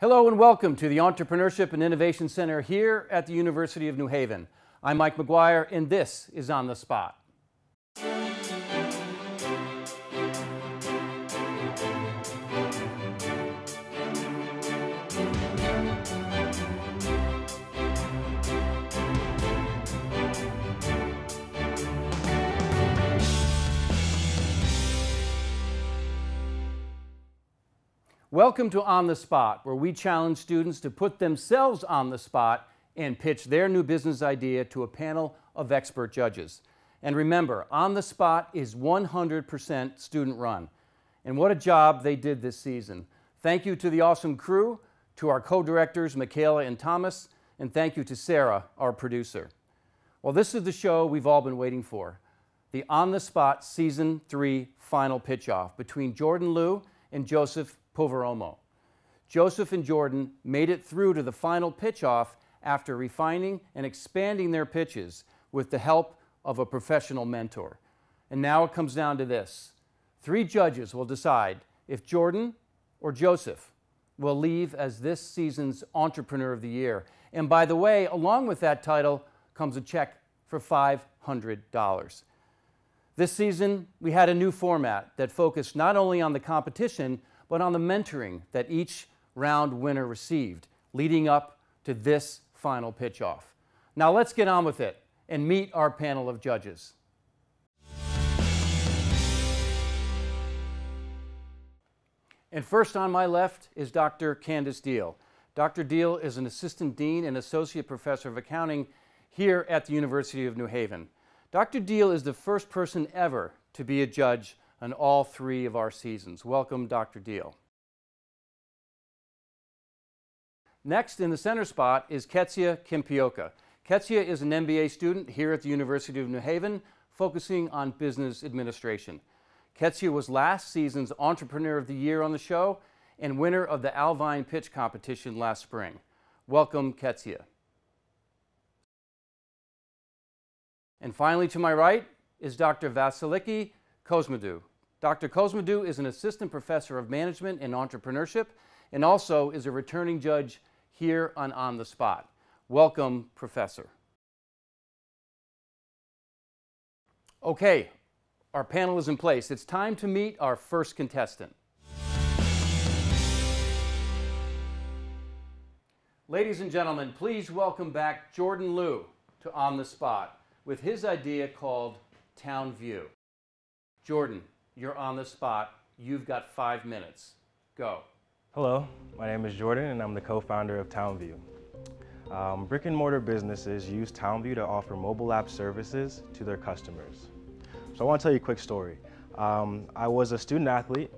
Hello and welcome to the Entrepreneurship and Innovation Center here at the University of New Haven. I'm Mike Maguire and this is On the Spot. Welcome to On the Spot, where we challenge students to put themselves on the spot and pitch their new business idea to a panel of expert judges. And remember, On the Spot is 100% student run. And what a job they did this season. Thank you to the awesome crew, to our co-directors, Michaela and Thomas, and thank you to Sarah, our producer. Well, this is the show we've all been waiting for. The On the Spot Season 3 final pitch-off between Jordan Liu and Joseph Poveromo. Joseph and Jordan made it through to the final pitch-off after refining and expanding their pitches with the help of a professional mentor. And now it comes down to this. 3 judges will decide if Jordan or Joseph will leave as this season's Entrepreneur of the Year. And by the way, along with that title comes a check for $500. This season, we had a new format that focused not only on the competition, but on the mentoring that each round winner received, leading up to this final pitch-off. Now let's get on with it and meet our panel of judges. And first on my left is Dr. Candace Deal. Dr. Deal is an Assistant Dean and Associate Professor of Accounting here at the University of New Haven. Dr. Deal is the first person ever to be a judge on all 3 of our seasons. Welcome, Dr. Deal. Next in the center spot is Ketsia Kimpioka. Ketsia is an MBA student here at the University of New Haven, focusing on business administration. Ketsia was last season's Entrepreneur of the Year on the show and winner of the Alvine Pitch Competition last spring. Welcome, Ketsia. And finally to my right is Dr. Vasiliki Kosmodou. Dr. Kosmodou is an Assistant Professor of Management and Entrepreneurship and also is a returning judge here on the Spot. Welcome, Professor. Okay, our panel is in place. It's time to meet our first contestant. Ladies and gentlemen, please welcome back Jordan Liu to On the Spot with his idea called Town View. Jordan, you're on the spot. You've got 5 minutes. Go. Hello, my name is Jordan and I'm the co-founder of TownView. Brick and mortar businesses use TownView to offer mobile app services to their customers. So I want to tell you a quick story. I was a student athlete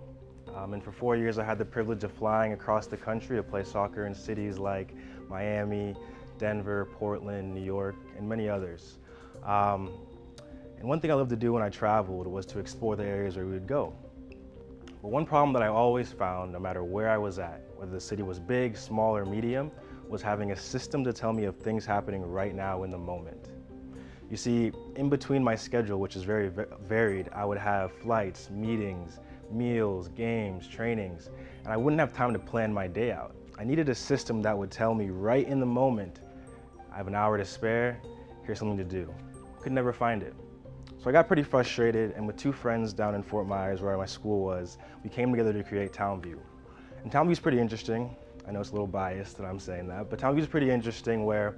and for 4 years I had the privilege of flying across the country to play soccer in cities like Miami, Denver, Portland, New York, and many others. And one thing I loved to do when I traveled was to explore the areas where we would go. But one problem that I always found, no matter where I was at, whether the city was big, small, or medium, was having a system to tell me of things happening right now in the moment. You see, in between my schedule, which is very varied, I would have flights, meetings, meals, games, trainings, and I wouldn't have time to plan my day out. I needed a system that would tell me right in the moment, I have an hour to spare, here's something to do. Could never find it. So I got pretty frustrated, and with 2 friends down in Fort Myers, where my school was, we came together to create TownView. And TownView is pretty interesting. I know it's a little biased that I'm saying that, but TownView is pretty interesting where,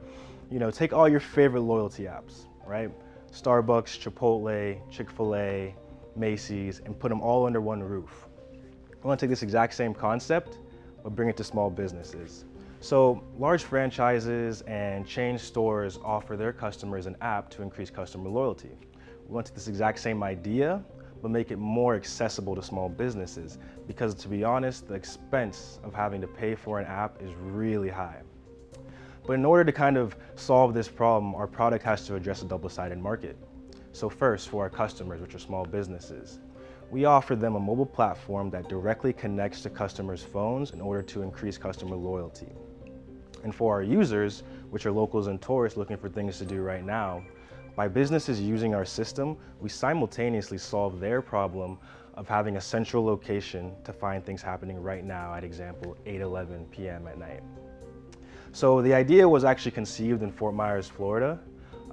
take all your favorite loyalty apps, right? Starbucks, Chipotle, Chick-fil-A, Macy's, and put them all under one roof. I want to take this exact same concept, but bring it to small businesses. So large franchises and chain stores offer their customers an app to increase customer loyalty. We want to take this exact same idea, but make it more accessible to small businesses because, to be honest, the expense of having to pay for an app is really high. But in order to kind of solve this problem, our product has to address a double-sided market. So first, for our customers, which are small businesses, we offer them a mobile platform that directly connects to customers' phones in order to increase customer loyalty. And for our users, which are locals and tourists looking for things to do right now, by businesses using our system, we simultaneously solve their problem of having a central location to find things happening right now at example 8:11 p.m. at night. So the idea was actually conceived in Fort Myers, Florida.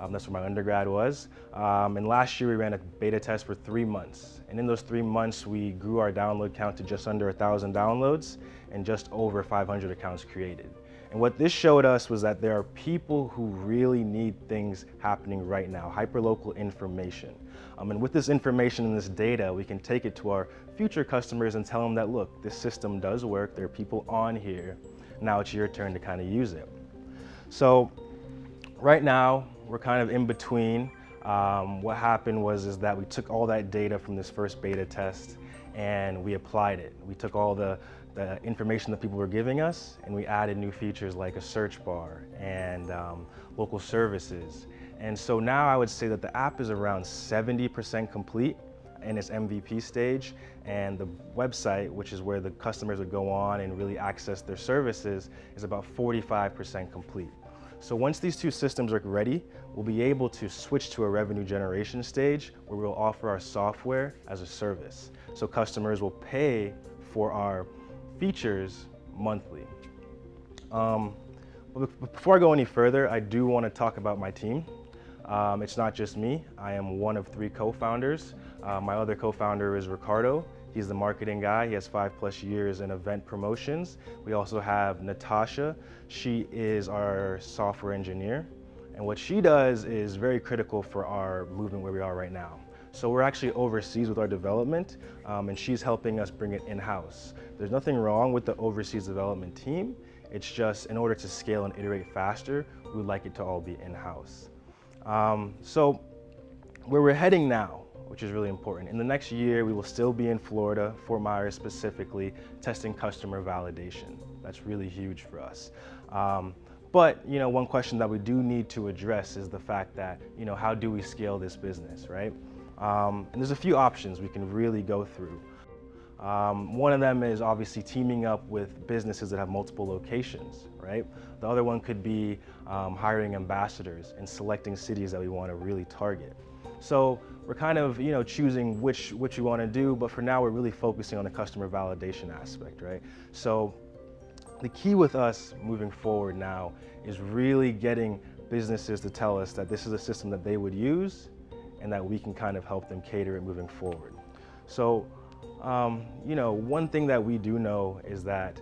That's where my undergrad was. And last year we ran a beta test for 3 months. And in those 3 months, we grew our download count to just under 1,000 downloads and just over 500 accounts created. And what this showed us was that there are people who really need things happening right now, hyperlocal information. And with this information and this data, we can take it to our future customers and tell them that, look, this system does work, there are people on here, now it's your turn to kind of use it. So right now, we're kind of in between. What happened is that we took all that data from this first beta test and we applied it. We took all the information that people were giving us and we added new features like a search bar and local services. And so now I would say that the app is around 70% complete in its MVP stage, and the website, which is where the customers would go on and really access their services, is about 45% complete. So once these two systems are ready, we'll be able to switch to a revenue generation stage where we'll offer our software as a service. So customers will pay for our features monthly. Before I go any further, I do want to talk about my team. It's not just me. I am one of 3 co-founders. My other co-founder is Ricardo. He's the marketing guy. He has 5+ years in event promotions. We also have Natasha. She is our software engineer. And what she does is very critical for our movement where we are right now. So we're actually overseas with our development, and she's helping us bring it in-house. There's nothing wrong with the overseas development team. It's just in order to scale and iterate faster, we would like it to all be in-house. So where we're heading now, which is really important. In the next year, we will still be in Florida, Fort Myers specifically, testing customer validation. That's really huge for us. But one question that we do need to address is the fact that, how do we scale this business, right? And there's a few options we can really go through. One of them is obviously teaming up with businesses that have multiple locations, right? The other one could be hiring ambassadors and selecting cities that we want to really target. So we're kind of, choosing which we want to do, but for now we're really focusing on the customer validation aspect, right? So the key with us moving forward now is really getting businesses to tell us that this is a system that they would use and that we can kind of help them cater it moving forward. So, one thing that we do know is that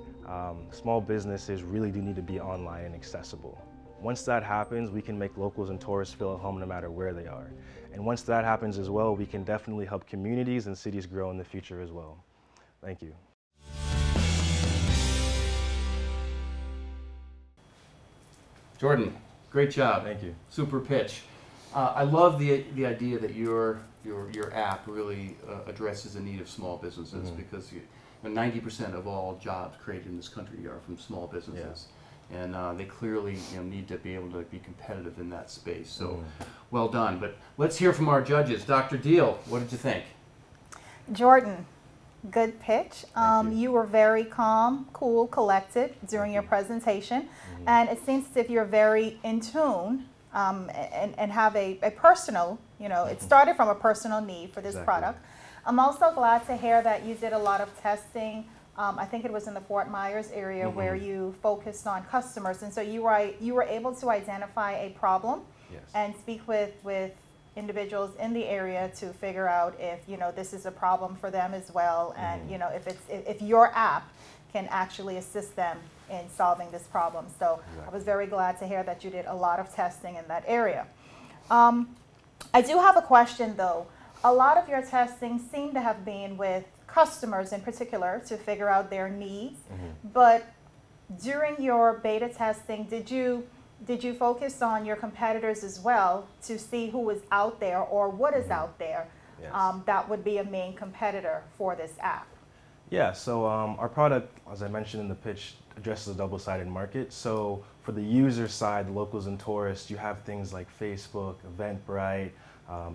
small businesses really do need to be online and accessible. Once that happens, we can make locals and tourists feel at home no matter where they are. And once that happens as well, we can definitely help communities and cities grow in the future as well. Thank you. Jordan, great job. Thank you. Super pitch. I love the idea that your app really addresses the need of small businesses, because 90% of all jobs created in this country are from small businesses. Yeah. And they clearly need to be able to be competitive in that space. So well done. But let's hear from our judges. Dr. Deal, what did you think? Jordan, good pitch. You were very calm, cool, collected during your presentation. And it seems as if you're very in tune and have a personal, it started from a personal need for this product. I'm also glad to hear that you did a lot of testing. I think it was in the Fort Myers area where you focused on customers. And so you were able to identify a problem and speak with individuals in the area to figure out if this is a problem for them as well, and if your app can actually assist them in solving this problem. So I was very glad to hear that you did a lot of testing in that area. I do have a question though. A lot of your testing seemed to have been with customers in particular to figure out their needs, but during your beta testing, did you focus on your competitors as well to see who is out there or what is out there that would be a main competitor for this app? Yeah, so our product, as I mentioned in the pitch, addresses a double-sided market. So for the user side, the locals and tourists, you have things like Facebook, Eventbrite,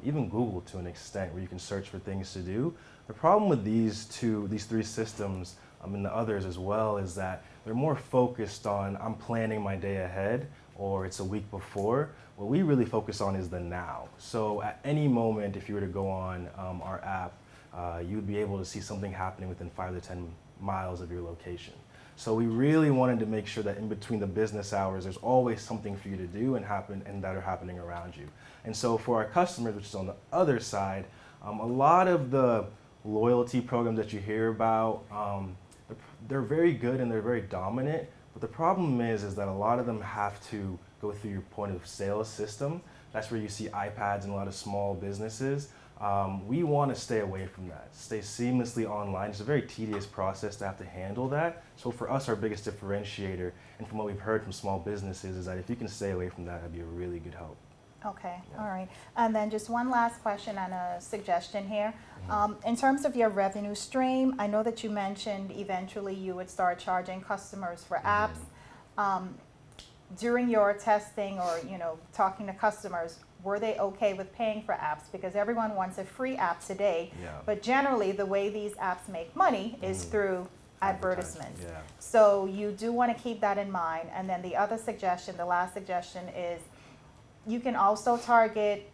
even Google to an extent, where you can search for things to do. The problem with these 3 systems, and the others as well, is that they're more focused on, I'm planning my day ahead, or it's a week before. What we really focus on is the now. So at any moment, if you were to go on our app, you would be able to see something happening within 5 to 10 miles of your location. So we really wanted to make sure that in between the business hours, there's always something for you to do and that are happening around you. And so for our customers, which is on the other side, a lot of the loyalty programs that you hear about, they're very good and they're very dominant. But the problem is that a lot of them have to go through your point of sale system. That's where you see iPads in a lot of small businesses. We want to stay away from that, stay seamlessly online. It's a very tedious process to have to handle that. So for us, our biggest differentiator, and from what we've heard from small businesses, is that if you can stay away from that, that'd be a really good help. Okay, all right. And then just one last question and a suggestion here. In terms of your revenue stream, I know that you mentioned eventually you would start charging customers for apps. During your testing or, talking to customers, were they okay with paying for apps? Because everyone wants a free app today, but generally the way these apps make money is through advertisements. So you do want to keep that in mind. And then the other suggestion, the last suggestion is you can also target,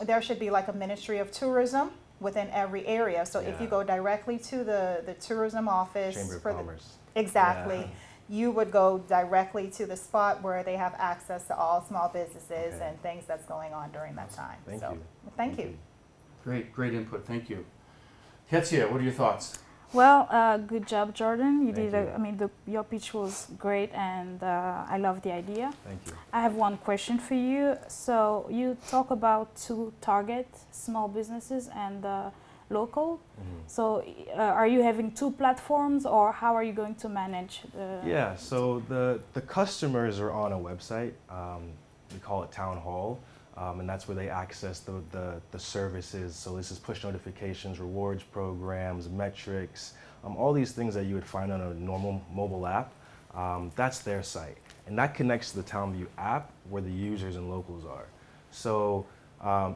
there should be like a Ministry of Tourism within every area. So if you go directly to the tourism office. Chamber of Commerce. Exactly. You would go directly to the spot where they have access to all small businesses and things that's going on during that time. Thank you. Great input. Thank you. Ketsia, what are your thoughts? Well, good job, Jordan. You did. Your pitch was great, and I love the idea. Thank you. I have one question for you. So you talk about to target small businesses and local. So are you having 2 platforms, or how are you going to manage the... So the customers are on a website. We call it Town Hall. And that's where they access the services. So this is push notifications, rewards programs, metrics, all these things that you would find on a normal mobile app. That's their site. And that connects to the TownView app where the users and locals are. So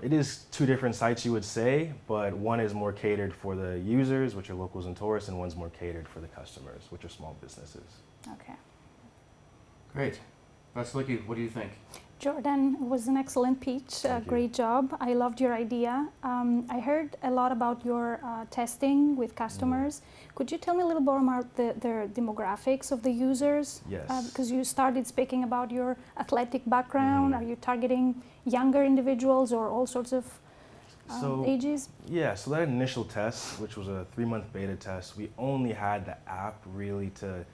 it is 2 different sites, you would say, but one is more catered for the users, which are locals and tourists, and one's more catered for the customers, which are small businesses. Okay. Great. Vasiliki, what do you think? Jordan, it was an excellent pitch. Great job. I loved your idea. I heard a lot about your testing with customers. Could you tell me a little more about the demographics of the users? Yes. Because you started speaking about your athletic background. Are you targeting younger individuals or all sorts of ages? Yeah, so that initial test, which was a 3-month beta test, we only had the app really to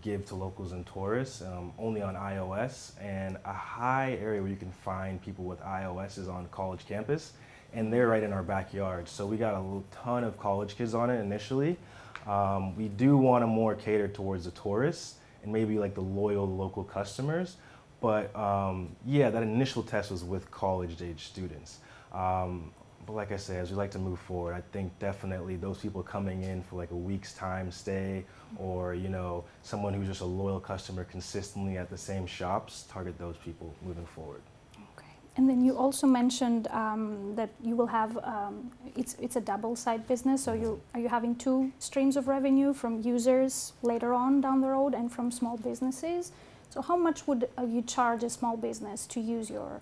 give to locals and tourists, only on iOS, and a high area where you can find people with iOS is on college campus, and they're right in our backyard. So we got a ton of college kids on it initially. We do want to more cater towards the tourists and maybe like the loyal local customers, but that initial test was with college-age students. But like I say, as we like to move forward, I think definitely those people coming in for like a week's time stay, or someone who's just a loyal customer consistently at the same shops, target those people moving forward. Okay. And then you also mentioned that you will have it's a double side business. So are you having 2 streams of revenue from users later on down the road and from small businesses? So how much would you charge a small business to use your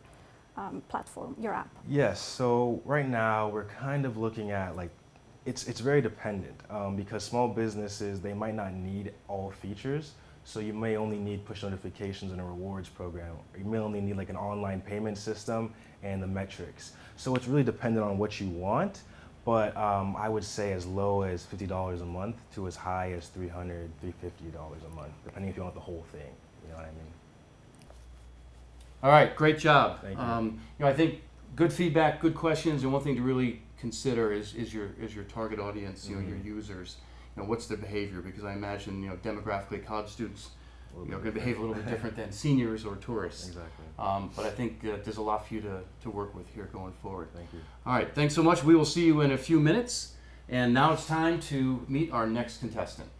platform, your app? Yes, so right now we're kind of looking at it's very dependent because small businesses, they might not need all features. So you may only need push notifications and a rewards program. Or you may only need like an online payment system and the metrics. So it's really dependent on what you want, but I would say as low as $50 a month to as high as $300, $350 a month, depending if you want the whole thing, you know what I mean? All right, great job. Thank you. I think good feedback, good questions, and one thing to really consider is your target audience, your users. What's their behavior? Because I imagine, demographically, college students, going to behave a little bit different than seniors or tourists. Exactly. But I think there's a lot for you to work with here going forward. Thank you. All right, thanks so much. We will see you in a few minutes, and now it's time to meet our next contestant.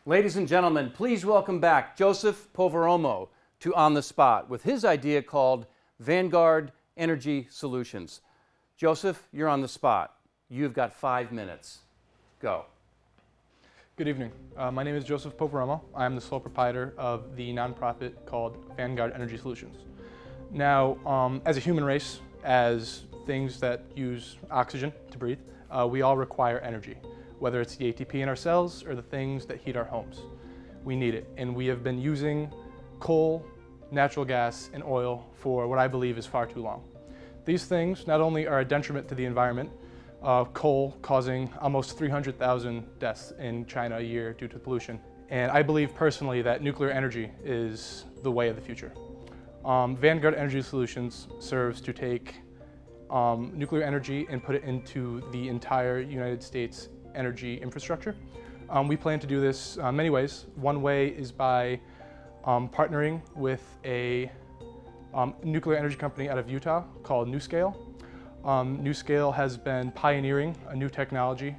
Ladies and gentlemen, please welcome back Joseph Poveromo to On the Spot with his idea called Vanguard Energy Solutions. Joseph, you're on the spot. You've got 5 minutes. Go. Good evening. My name is Joseph Poveromo. I am the sole proprietor of the nonprofit called Vanguard Energy Solutions. Now, as a human race, as things that use oxygen to breathe, we all require energy, whether it's the ATP in our cells or the things that heat our homes. We need it, and we have been using coal, natural gas, and oil for what I believe is far too long. These things not only are a detriment to the environment, coal causing almost 300,000 deaths in China a year due to pollution, and I believe personally that nuclear energy is the way of the future. Vanguard Energy Solutions serves to take nuclear energy and put it into the entire United States energy infrastructure. We plan to do this many ways. One way is by partnering with a nuclear energy company out of Utah called NuScale. NuScale has been pioneering a new technology,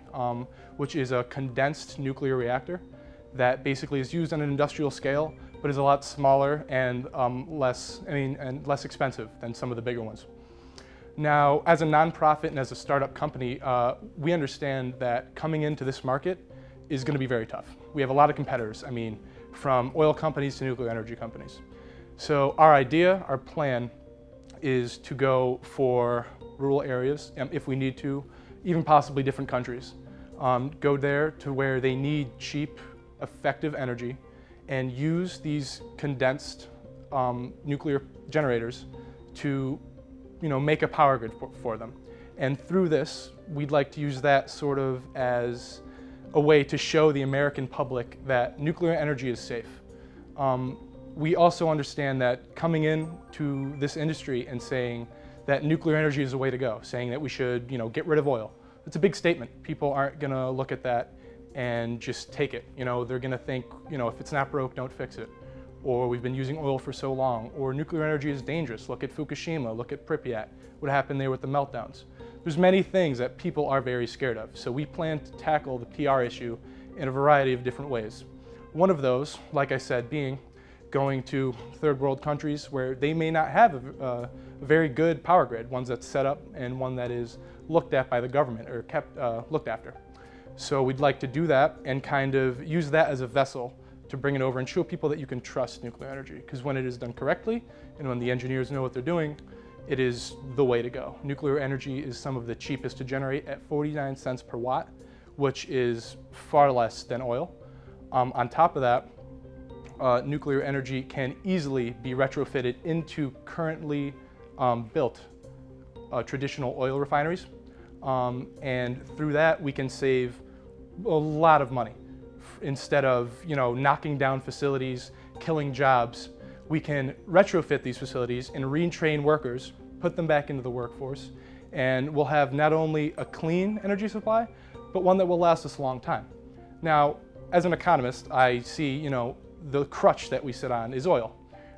which is a condensed nuclear reactor that basically is used on an industrial scale, but is a lot smaller and less expensive than some of the bigger ones. Now, as a nonprofit and as a startup company, we understand that coming into this market is going to be very tough. We have a lot of competitors, from oil companies to nuclear energy companies. So our idea, our plan, is to go for rural areas, if we need to, even possibly different countries. Go there to where they need cheap, effective energy and use these condensed nuclear generators to make a power grid for them. And through this, we'd like to use that sort of as a way to show the American public that nuclear energy is safe. We also understand that coming into this industry and saying that nuclear energy is the way to go, saying that we should get rid of oil, it's a big statement. People aren't going to look at that and just take it. They're going to think, if it's not broke, don't fix it. Or we've been using oil for so long, or nuclear energy is dangerous. Look at Fukushima, look at Pripyat, what happened there with the meltdowns. There's many things that people are very scared of, so we plan to tackle the PR issue in a variety of different ways. One of those, like I said, being going to third world countries where they may not have a very good power grid, one that's set up and one that is looked at by the government or looked after. So we'd like to do that and kind of use that as a vessel to bring it over and show people that you can trust nuclear energy, because when it is done correctly and when the engineers know what they're doing, it is the way to go. Nuclear energy is some of the cheapest to generate at 49 cents per watt, which is far less than oil. On top of that, nuclear energy can easily be retrofitted into currently built traditional oil refineries. And through that, we can save a lot of money. Instead of knocking down facilities, killing jobs, we can retrofit these facilities and retrain workers, put them back into the workforce, and we'll have not only a clean energy supply, but one that will last us a long time. Now, as an economist, I see the crutch that we sit on is oil,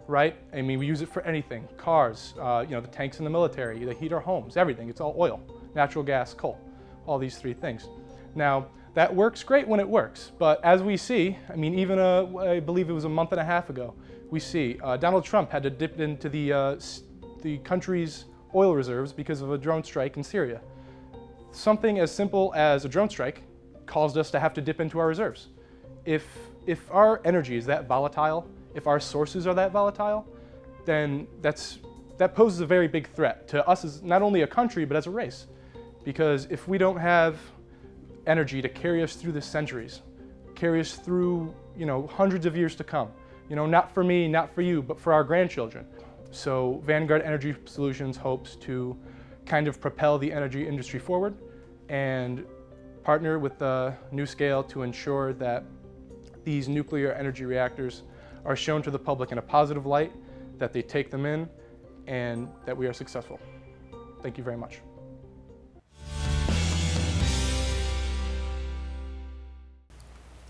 right? We use it for anything, cars, the tanks in the military, they heat our homes, everything. It's all oil, natural gas, coal, all these three things. Now, that works great when it works, but as we see, even I believe it was a month and a half ago, we see Donald Trump had to dip into the country's oil reserves because of a drone strike in Syria. Something as simple as a drone strike caused us to have to dip into our reserves. If our energy is that volatile, if our sources are that volatile, then that poses a very big threat to us as not only a country, but as a race. Because if we don't have energy to carry us through the centuries, carry us through hundreds of years to come, not for me, not for you, but for our grandchildren. So Vanguard Energy Solutions hopes to kind of propel the energy industry forward and partner with NuScale to ensure that these nuclear energy reactors are shown to the public in a positive light, that they take them in, and that we are successful. Thank you very much.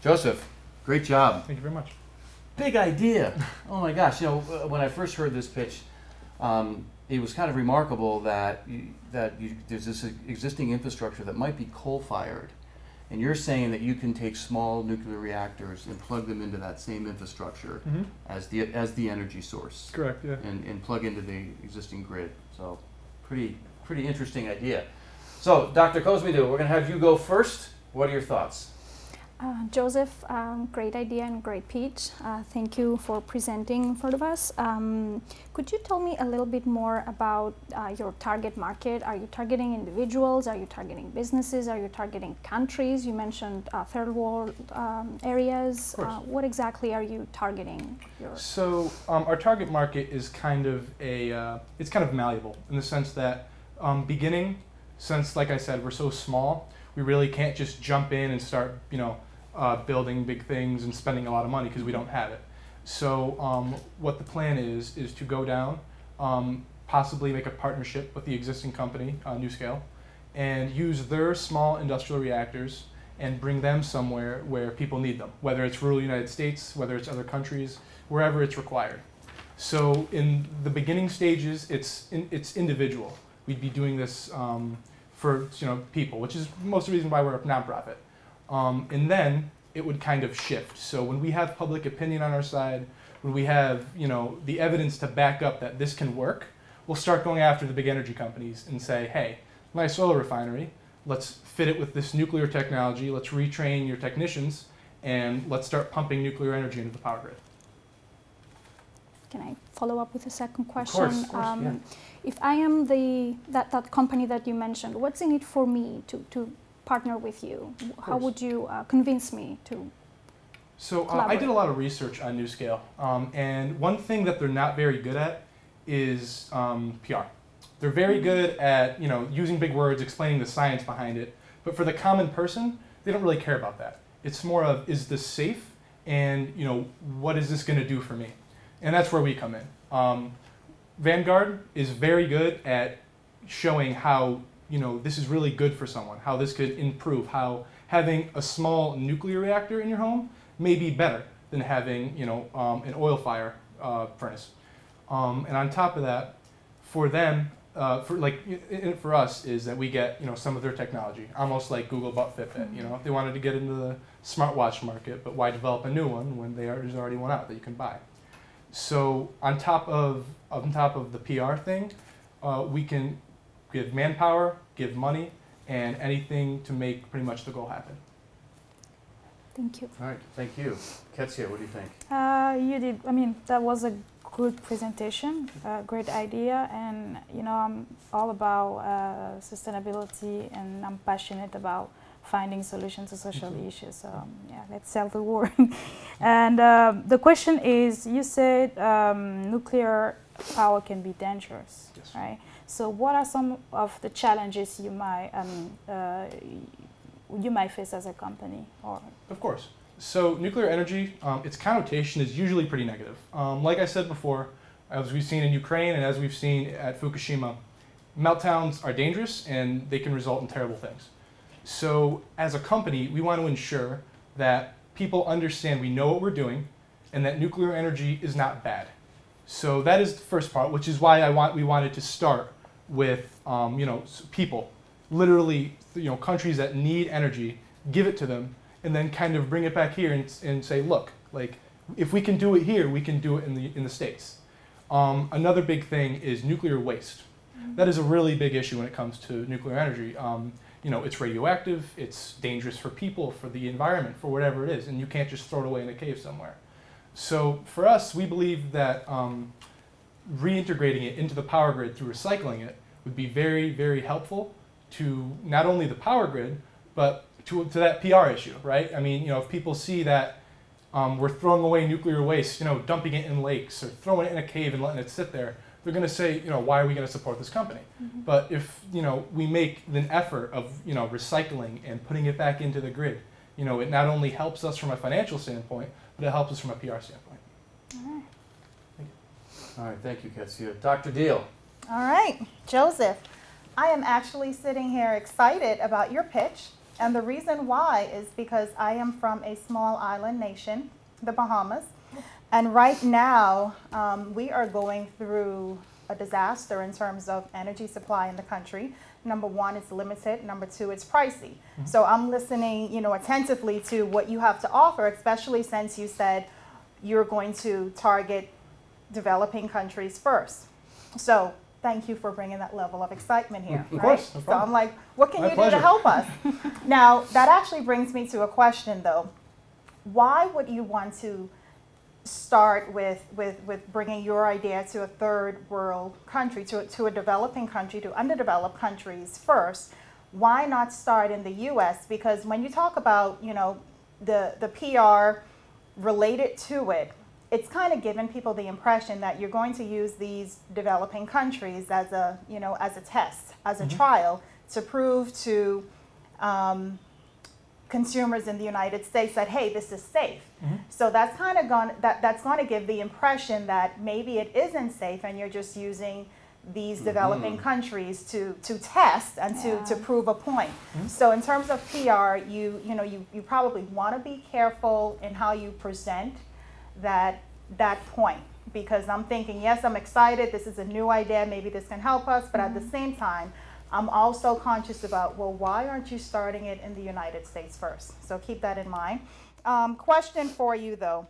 Joseph, great job. Thank you very much. Big idea. Oh my gosh, when I first heard this pitch, it was kind of remarkable that there's this existing infrastructure that might be coal-fired, and you're saying that you can take small nuclear reactors and plug them into that same infrastructure as the energy source. Correct, yeah. And plug into the existing grid. So pretty interesting idea. So Dr. Kozmidu, we're going to have you go first. What are your thoughts? Joseph, great idea and great pitch. Thank you for presenting in front of us. Could you tell me a little bit more about your target market? Are you targeting individuals? Are you targeting businesses? Are you targeting countries? You mentioned third world areas. What exactly are you targeting? So our target market is kind of it's kind of malleable in the sense that beginning, since like I said, we're so small, we really can't just jump in and start, building big things and spending a lot of money because we don't have it. So what the plan is to go down, possibly make a partnership with the existing company, NuScale, and use their small industrial reactors and bring them somewhere where people need them, whether it's rural United States, whether it's other countries, wherever it's required. So in the beginning stages, it's individual. We'd be doing this for people, which is most of the reason why we're a nonprofit. And then it would kind of shift. So when we have public opinion on our side, when we have the evidence to back up that this can work, we'll start going after the big energy companies and say, hey, my solar refinery, let's fit it with this nuclear technology, let's retrain your technicians, and let's start pumping nuclear energy into the power grid. Can I follow up with a second question? Of course, yeah. If I am that company that you mentioned, what's in it for me to partner with you? How would you convince me to I did a lot of research on NuScale, and one thing that they're not very good at is PR. They're very good at using big words, explaining the science behind it, but for the common person, they don't really care about that. It's more of, is this safe, and what is this going to do for me? And that's where we come in. Vanguard is very good at showing how this is really good for someone, how this could improve, how having a small nuclear reactor in your home may be better than having an oil fire furnace. And on top of that, for them, for us, is that we get some of their technology, almost like Google bought Fitbit. If they wanted to get into the smartwatch market, but why develop a new one when there's already one out that you can buy? So on top of the PR thing, we can give manpower, give money, and anything to make pretty much the goal happen. Thank you. All right, thank you. Ketsia, what do you think? You did. I mean, that was a good presentation, great idea, and I'm all about sustainability, and I'm passionate about finding solutions to social issues. So yeah, let's sell the war. And the question is, you said nuclear power can be dangerous, yes, right? So what are some of the challenges you might face as a company? Or of course. So nuclear energy, its connotation is usually pretty negative. Like I said before, as we've seen in Ukraine and as we've seen at Fukushima, meltdowns are dangerous and they can result in terrible things. So as a company, we want to ensure that people understand we know what we're doing and that nuclear energy is not bad. So that is the first part, which is why we wanted to start with people, literally countries that need energy, give it to them, and then kind of bring it back here and say, look, like if we can do it here, we can do it in the States. Another big thing is nuclear waste. That is a really big issue when it comes to nuclear energy. It's radioactive, it's dangerous for people, for the environment, for whatever it is, and you can't just throw it away in a cave somewhere. So for us, we believe that reintegrating it into the power grid through recycling it would be very, very helpful to not only the power grid, but to that PR issue, right? I mean, if people see that we're throwing away nuclear waste, dumping it in lakes or throwing it in a cave and letting it sit there, they're going to say, why are we going to support this company? Mm-hmm. But if, we make an effort of, recycling and putting it back into the grid, it not only helps us from a financial standpoint, but it helps us from a PR standpoint. all right. Thank you. All right, thank you, Ketsia. Dr. Deal. All right, Joseph, I am actually sitting here excited about your pitch. And the reason why is because I am from a small island nation, the Bahamas. And right now, we are going through a disaster in terms of energy supply in the country. Number one, it's limited. Number two, it's pricey. Mm-hmm. So I'm listening, attentively to what you have to offer, especially since you said you're going to target developing countries first. So thank you for bringing that level of excitement here. Of right? course, no So problem. I'm like, what can My you pleasure. do to help us? Now, that actually brings me to a question, though. Why would you want to start with bringing your idea to a third world country, to a developing country, to underdeveloped countries first? Why not start in the U.S.? Because when you talk about, you know, the PR related to it, it's kind of giving people the impression that you're going to use these developing countries as a, you know, as a test, as a trial to prove to consumers in the United States that, hey, this is safe. So that's kind of that's going to give the impression that maybe it isn't safe, and you're just using these developing countries to test and to prove a point. So in terms of PR, you probably want to be careful in how you present that point, because I'm thinking, yes, I'm excited, this is a new idea, maybe this can help us, but at the same time, I'm also conscious about, well, why aren't you starting it in the United States first? So keep that in mind. Question for you, though.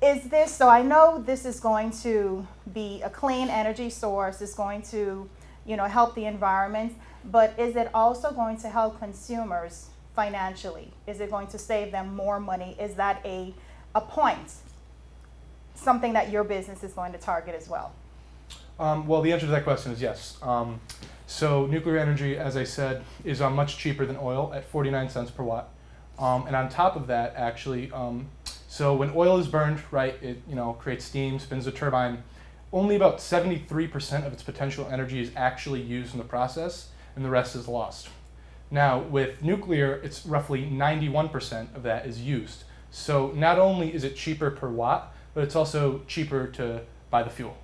Is this, so I know this is going to be a clean energy source, it's going to, you know, help the environment, but is it also going to help consumers financially? Is it going to save them more money? Is that a point, something that your business is going to target as well? Well, the answer to that question is yes. So nuclear energy, as I said, is much cheaper than oil at 49 cents per watt. And on top of that, actually, so when oil is burned, right, it creates steam, spins a turbine. Only about 73% of its potential energy is actually used in the process, and the rest is lost. Now, with nuclear, it's roughly 91% of that is used. So not only is it cheaper per watt, but it's also cheaper to buy the fuel.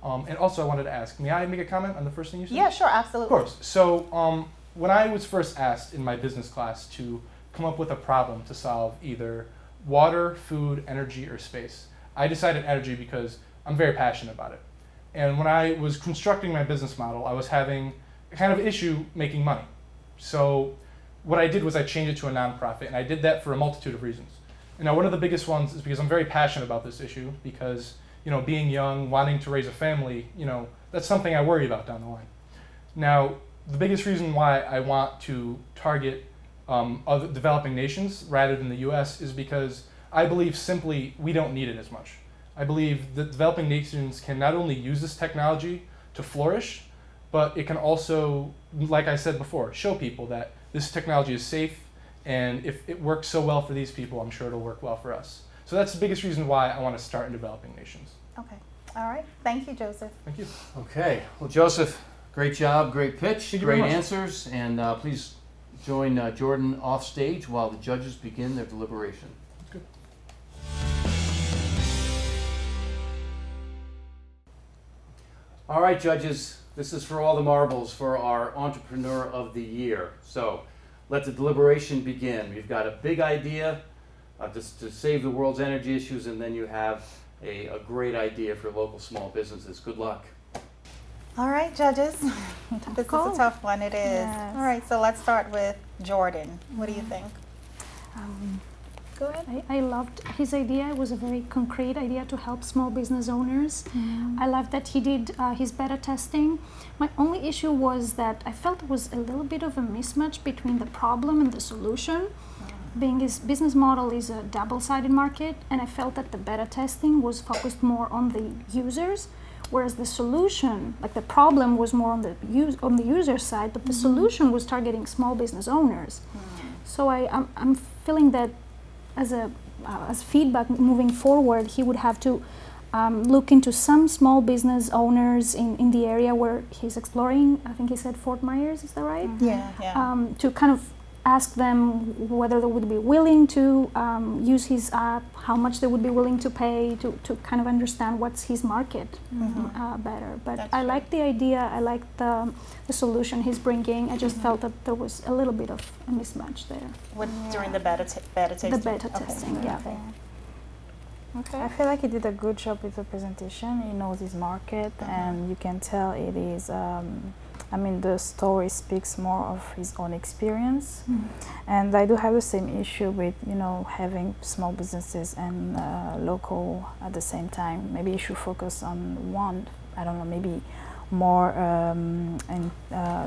And also, I wanted to ask, may I make a comment on the first thing you said? Yeah, sure, absolutely. Of course. So when I was first asked in my business class to come up with a problem to solve either water, food, energy, or space, I decided energy because I'm very passionate about it. And when I was constructing my business model, I was having a kind of issue making money. So what I did was I changed it to a nonprofit, and I did that for a multitude of reasons. And now one of the biggest ones is because I'm very passionate about this issue, because being young, wanting to raise a family, that's something I worry about down the line. Now, the biggest reason why I want to target other developing nations rather than the US is because I believe simply we don't need it as much. I believe that developing nations can not only use this technology to flourish, but it can also, like I said before, show people that this technology is safe, and if it works so well for these people, I'm sure it'll work well for us. So that's the biggest reason why I want to start in developing nations. Okay. All right. Thank you, Joseph. Thank you. Okay. Well, Joseph, great job, great pitch, Thank you very great much. answers, and please join Jordan off stage while the judges begin their deliberation. Good. All right, judges, this is for all the marbles for our Entrepreneur of the Year. So let the deliberation begin. We've got a big idea to save the world's energy issues, and then you have a great idea for local small businesses. Good luck. All right, judges. This is a tough one. It is. Yes. All right, so let's start with Jordan. What do you think? Go ahead. I loved his idea. It was a very concrete idea to help small business owners. I loved that he did his beta testing. My only issue was that I felt it was a little bit of a mismatch between the problem and the solution. Being his business model is a double-sided market, and I felt that the beta testing was focused more on the users, whereas the solution, like the problem, was more on the user side, but the solution was targeting small business owners. So I'm feeling that as feedback moving forward, he would have to look into some small business owners in the area where he's exploring. I think he said Fort Myers, is that right? Yeah. To kind of ask them whether they would be willing to use his app, how much they would be willing to pay to kind of understand what's his market better. But That's I true. like the idea, I like the solution he's bringing. I just felt that there was a little bit of a mismatch there. During the beta tasting? The beta Okay. testing, yeah. Okay. I feel like he did a good job with the presentation. He knows his market, and you can tell it is. The story speaks more of his own experience, and I do have the same issue with having small businesses and local at the same time. Maybe you should focus on one I don't know, maybe more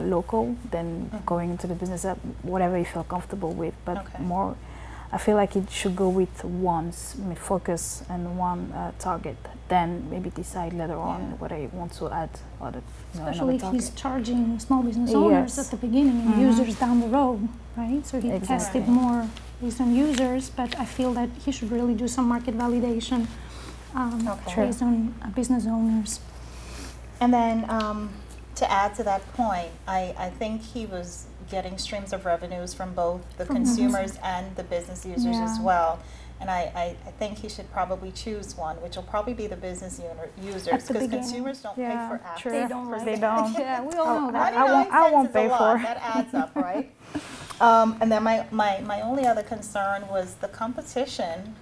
local than going into the business, whatever you feel comfortable with, but more, I feel like it should go with one focus and one target, then maybe decide later on whether you want to add other. Especially if he's charging small business owners at the beginning and users down the road, right? So he tested more based on users, but I feel that he should really do some market validation based on business owners. And then to add to that point, I think he was getting streams of revenues from both the consumers and the business users as well. And I think he should probably choose one, which will probably be the business users, because consumers don't pay for apps. True. They don't. Yeah, we all know that. I won't pay for it. That adds up, right? And then my only other concern was the competition.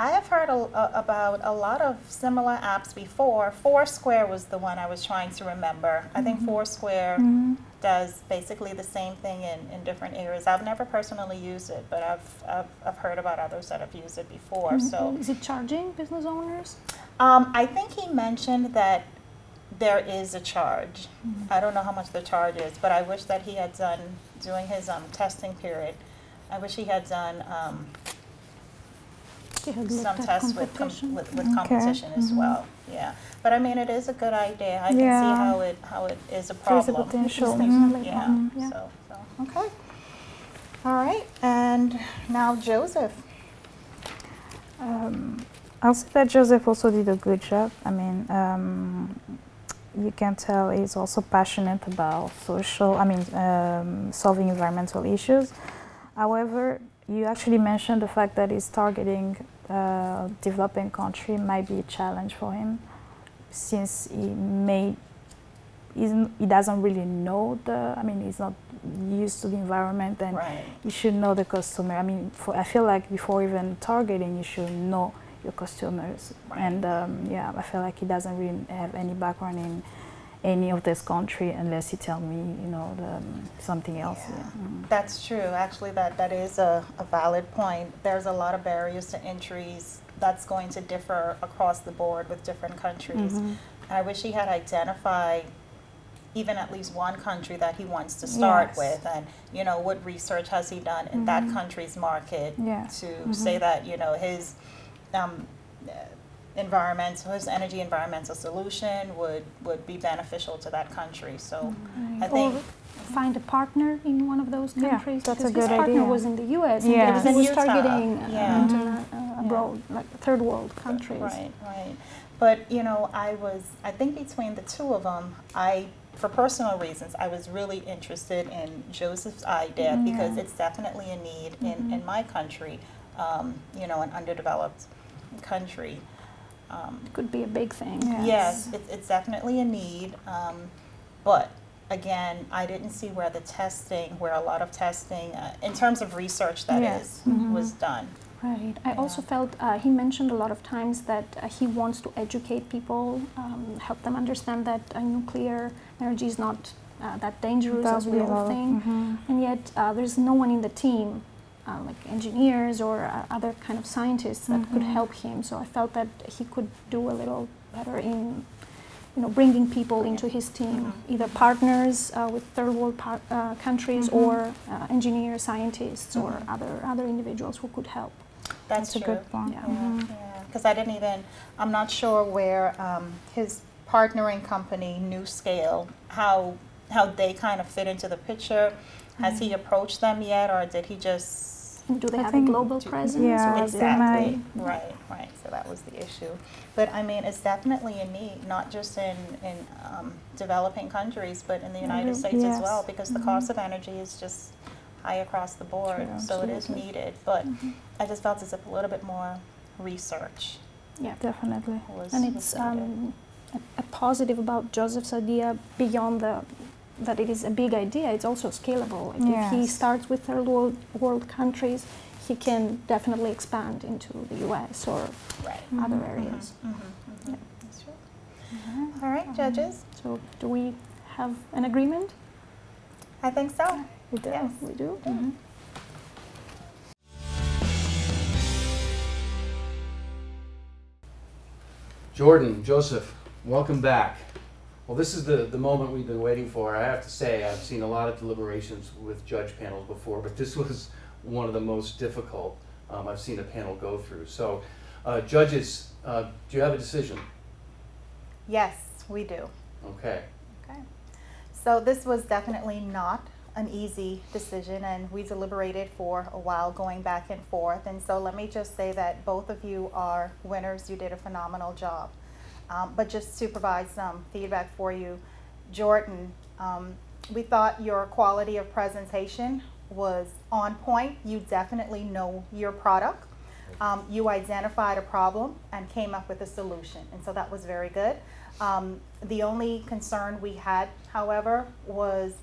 I have heard about a lot of similar apps before. Foursquare was the one I was trying to remember. I think Foursquare does basically the same thing in different areas. I've never personally used it, but I've heard about others that have used it before. So, is it charging business owners? I think he mentioned that there is a charge. I don't know how much the charge is, but I wish that he had done, during his testing period, I wish he had done some tests with competition as well. Yeah, but I mean, it is a good idea. I can see how it is a problem. There's a potential. So okay. All right, and now Joseph. I'll say that Joseph also did a good job. I mean, you can tell he's also passionate about solving environmental issues. However, you actually mentioned the fact that he's targeting developing country might be a challenge for him, since he doesn't really know he's not used to the environment, and you should know the customer. I mean, I feel like before even targeting, you should know your customers. And I feel like he doesn't really have any background in any of this country unless you tell me, something else. That's true. Actually, that is a valid point. There's a lot of barriers to entries that's going to differ across the board with different countries. And I wish he had identified even at least one country that he wants to start with, and what research has he done in that country's market to say that his his energy environmental solution would be beneficial to that country. So I think find a partner in one of those countries. That's a because good his partner idea. was in the U.S. It and was he in was Utah. targeting abroad, like third world countries. Right. But I think between the two of them, for personal reasons, I was really interested in Joseph's idea because it's definitely a need in my country, an underdeveloped country. It could be a big thing. Yes, it's definitely a need, but again, I didn't see where a lot of testing, in terms of research was done. Right. I also felt he mentioned a lot of times that he wants to educate people, help them understand that nuclear energy is not that dangerous as we all think, and yet there's no one in the team, like engineers or other kind of scientists that could help him. So I felt that he could do a little better in bringing people into his team, either partners with third world countries or engineers, scientists, or other individuals who could help. That's a good point. Because I'm not sure where his partnering company, New Scale, how they kind of fit into the picture. Has he approached them yet, or did he just... Do they have a global presence? Yeah, exactly. Right. So that was the issue. But I mean, it's definitely a need, not just in developing countries, but in the United States as well, because the cost of energy is just high across the board. So it is needed. But I just felt as if a little bit more research. Yeah, definitely. And it's a positive about Joseph's idea beyond that it is a big idea. It's also scalable. Like if he starts with third world countries, he can definitely expand into the U.S. or other areas. Yeah, that's true. All right, judges. So do we have an agreement? I think so. We do. Yes. We do. Jordan, Joseph, Welcome back. Well, this is the moment we've been waiting for. I have to say, I've seen a lot of deliberations with judge panels before, but this was one of the most difficult I've seen a panel go through. So, judges, do you have a decision? Yes, we do. Okay. Okay. So this was definitely not an easy decision, and we deliberated for a while, going back and forth. And so let me just say that both of you are winners. You did a phenomenal job. But just to provide some feedback for you, Jordan, we thought your quality of presentation was on point. You definitely know your product. You identified a problem and came up with a solution, and so that was very good. The only concern we had, however, was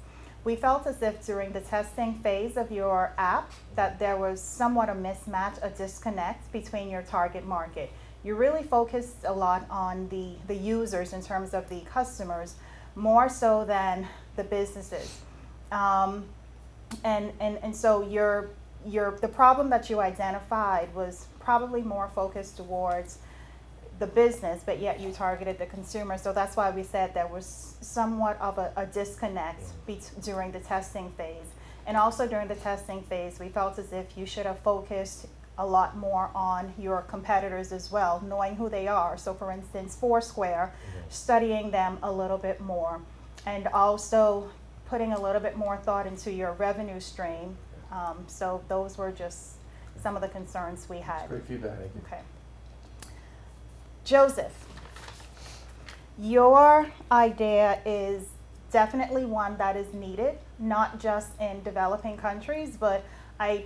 we felt as if during the testing phase of your app that there was somewhat a mismatch, a disconnect between your target market. You really focused a lot on the users in terms of the customers, more so than the businesses. And so the problem that you identified was probably more focused towards the business, but yet you targeted the consumer. So that's why we said there was somewhat of a disconnect during the testing phase. And also during the testing phase, we felt as if you should have focused a lot more on your competitors as well, knowing who they are. So for instance, Foursquare, studying them a little bit more, and also putting a little bit more thought into your revenue stream. So those were just some of the concerns we had. That's great feedback. Thank you. Okay. Joseph, your idea is definitely one that is needed, not just in developing countries, but I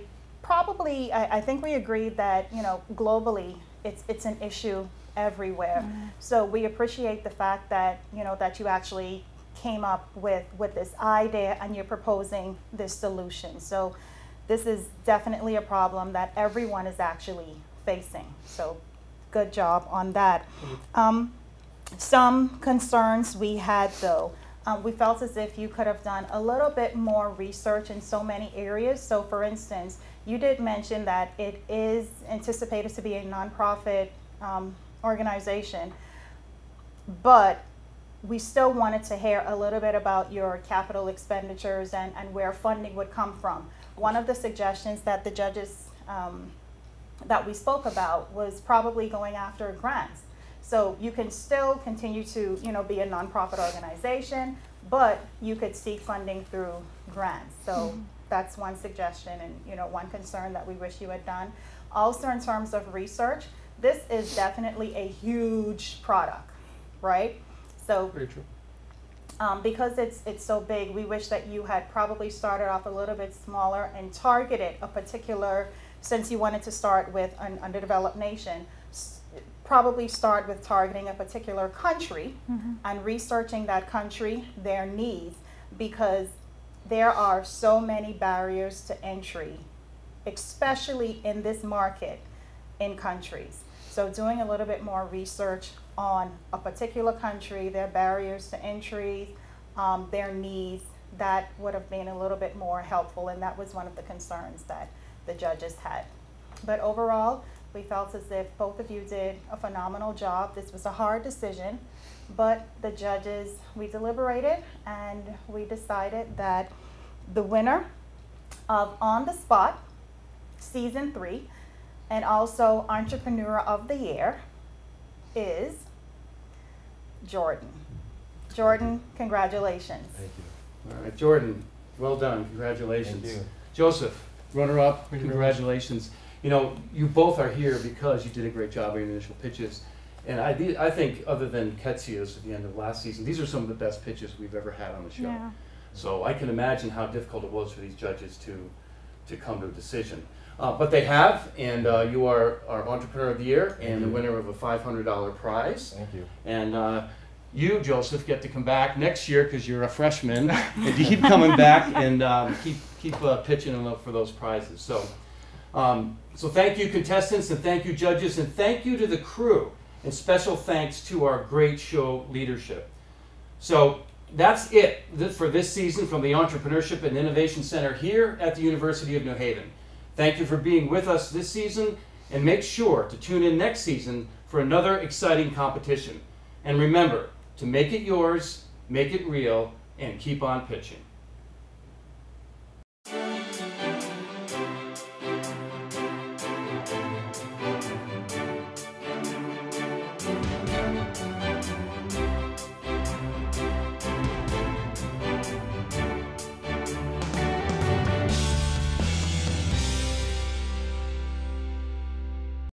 think we agreed that, you know, globally it's an issue everywhere. So we appreciate the fact that, you know, that you actually came up with this idea and you're proposing this solution. So this is definitely a problem that everyone is actually facing. So good job on that. Some concerns we had though. We felt as if you could have done a little bit more research in so many areas. So for instance, you did mention that it is anticipated to be a nonprofit organization, but we still wanted to hear a little bit about your capital expenditures and where funding would come from. One of the suggestions that the judges that we spoke about was probably going after grants. So you can still continue to, you know, be a nonprofit organization, but you could seek funding through grants. So that's one suggestion and, you know, one concern that we wish you had done. Also in terms of research, this is definitely a huge product, right? So Very true. because it's so big, we wish that you had probably started off a little bit smaller and targeted a particular, since you wanted to start with an underdeveloped nation, probably start with targeting a particular country and researching that country, their needs, because there are so many barriers to entry, especially in this market in countries. So doing a little bit more research on a particular country, their barriers to entry, their needs, that would have been a little bit more helpful, and that was one of the concerns that the judges had. But overall, we felt as if both of you did a phenomenal job. This was a hard decision, but the judges, we deliberated and we decided that the winner of On the Spot Season 3 and also Entrepreneur of the Year is Jordan. Jordan, congratulations. Thank you. All right, Jordan, well done. Congratulations. Thank you. Joseph, runner-up, Thank you very congratulations. You know, you both are here because you did a great job in your initial pitches. And I think, other than Ketsia's at the end of last season, these are some of the best pitches we've ever had on the show. Yeah. So I can imagine how difficult it was for these judges to come to a decision. But they have, and you are our Entrepreneur of the Year and the winner of a $500 prize. Thank you. And you, Joseph, get to come back next year because you're a freshman, and you keep coming back and keep pitching them up for those prizes. So, so thank you, contestants, and thank you, judges, and thank you to the crew, and special thanks to our great show leadership. So that's it for this season from the Entrepreneurship and Innovation Center here at the University of New Haven. Thank you for being with us this season, and make sure to tune in next season for another exciting competition. And remember, to make it yours, make it real, and keep on pitching.